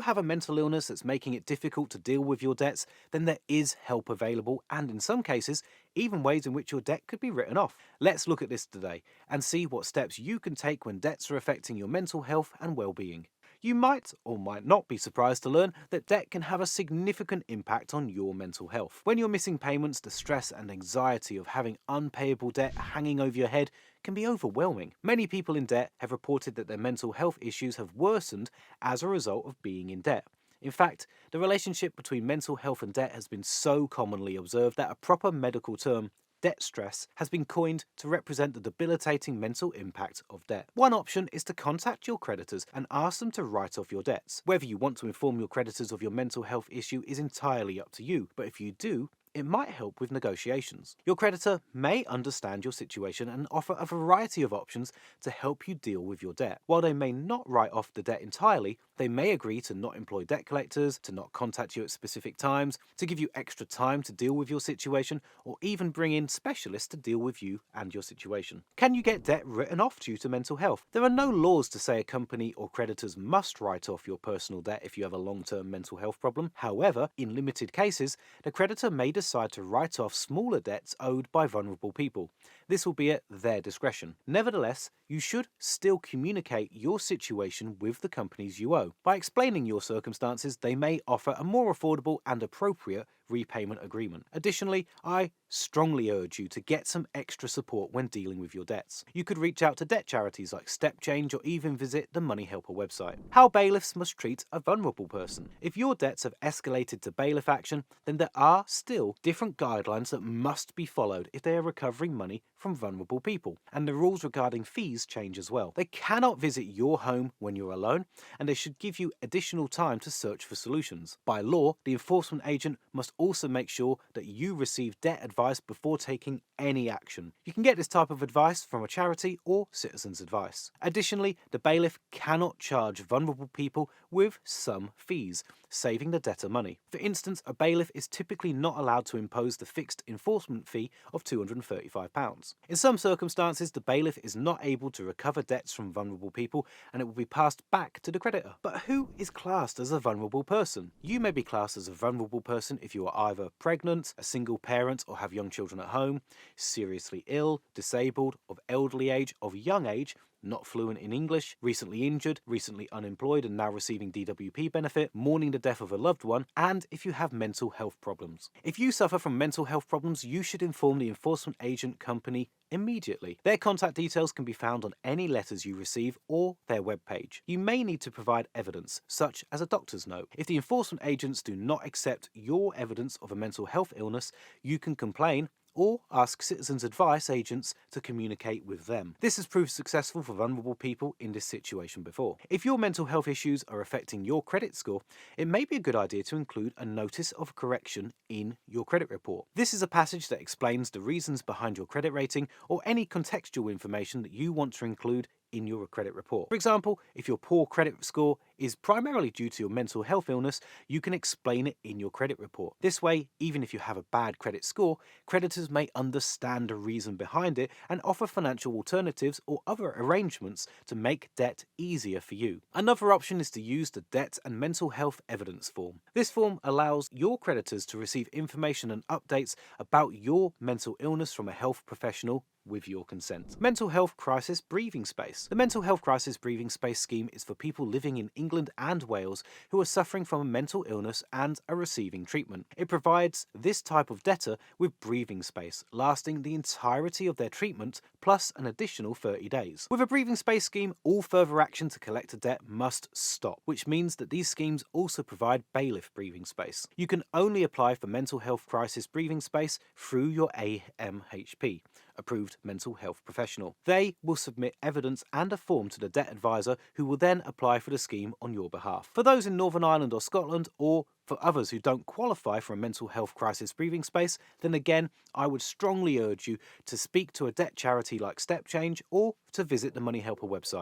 you have a mental illness that's making it difficult to deal with your debts, then there is help available and in some cases, even ways in which your debt could be written off. Let's look at this today and see what steps you can take when debts are affecting your mental health and well-being. You might or might not be surprised to learn that debt can have a significant impact on your mental health. When you're missing payments, the stress and anxiety of having unpayable debt hanging over your head can be overwhelming. Many people in debt have reported that their mental health issues have worsened as a result of being in debt. In fact, the relationship between mental health and debt has been so commonly observed that a proper medical term, debt stress, has been coined to represent the debilitating mental impact of debt. One option is to contact your creditors and ask them to write off your debts. Whether you want to inform your creditors of your mental health issue is entirely up to you, but if you do, it might help with negotiations. Your creditor may understand your situation and offer a variety of options to help you deal with your debt. While they may not write off the debt entirely, they may agree to not employ debt collectors, to not contact you at specific times, to give you extra time to deal with your situation, or even bring in specialists to deal with you and your situation. Can you get debt written off due to mental health? There are no laws to say a company or creditors must write off your personal debt if you have a long-term mental health problem. However, in limited cases, the creditor may decide to write off smaller debts owed by vulnerable people. This will be at their discretion. Nevertheless, you should still communicate your situation with the companies you owe. By explaining your circumstances, they may offer a more affordable and appropriate repayment agreement. Additionally, I strongly urge you to get some extra support when dealing with your debts. You could reach out to debt charities like Step Change or even visit the Money Helper website. How bailiffs must treat a vulnerable person. If your debts have escalated to bailiff action, then there are still different guidelines that must be followed if they are recovering money from vulnerable people. And the rules regarding fees change as well. They cannot visit your home when you're alone, and they should give you additional time to search for solutions. By law, the enforcement agent must also make sure that you receive debt advice before taking any action. You can get this type of advice from a charity or citizen's advice. Additionally, the bailiff cannot charge vulnerable people with some fees, saving the debtor money. For instance, a bailiff is typically not allowed to impose the fixed enforcement fee of £235. In some circumstances, the bailiff is not able to recover debts from vulnerable people and it will be passed back to the creditor. But who is classed as a vulnerable person? You may be classed as a vulnerable person if you are either pregnant, a single parent, or have young children at home, seriously ill, disabled, of elderly age, of young age, not fluent in English, recently injured, recently unemployed and now receiving DWP benefit, mourning the death of a loved one, and if you have mental health problems. If you suffer from mental health problems, you should inform the enforcement agent company immediately. Their contact details can be found on any letters you receive or their webpage. You may need to provide evidence, such as a doctor's note. If the enforcement agents do not accept your evidence of a mental health illness, you can complain or ask citizens' advice agents to communicate with them. This has proved successful for vulnerable people in this situation before. If your mental health issues are affecting your credit score, it may be a good idea to include a notice of correction in your credit report. This is a passage that explains the reasons behind your credit rating or any contextual information that you want to include in your credit report. For example, if your poor credit score is primarily due to your mental health illness, you can explain it in your credit report. This way, even if you have a bad credit score, creditors may understand the reason behind it and offer financial alternatives or other arrangements to make debt easier for you. Another option is to use the Debt and Mental Health Evidence Form. This form allows your creditors to receive information and updates about your mental illness from a health professional with your consent. Mental Health Crisis Breathing Space. The Mental Health Crisis Breathing Space scheme is for people living in England and Wales who are suffering from a mental illness and are receiving treatment. It provides this type of debtor with breathing space, lasting the entirety of their treatment plus an additional 30 days. With a breathing space scheme, all further action to collect a debt must stop, which means that these schemes also provide bailiff breathing space. You can only apply for mental health crisis breathing space through your AMHP, approved mental health professional. They will submit evidence and a form to the debt advisor who will then apply for the scheme on your behalf. For those in Northern Ireland or Scotland, or for others who don't qualify for a mental health crisis breathing space, then again, I would strongly urge you to speak to a debt charity like Step Change or to visit the Money Helper website.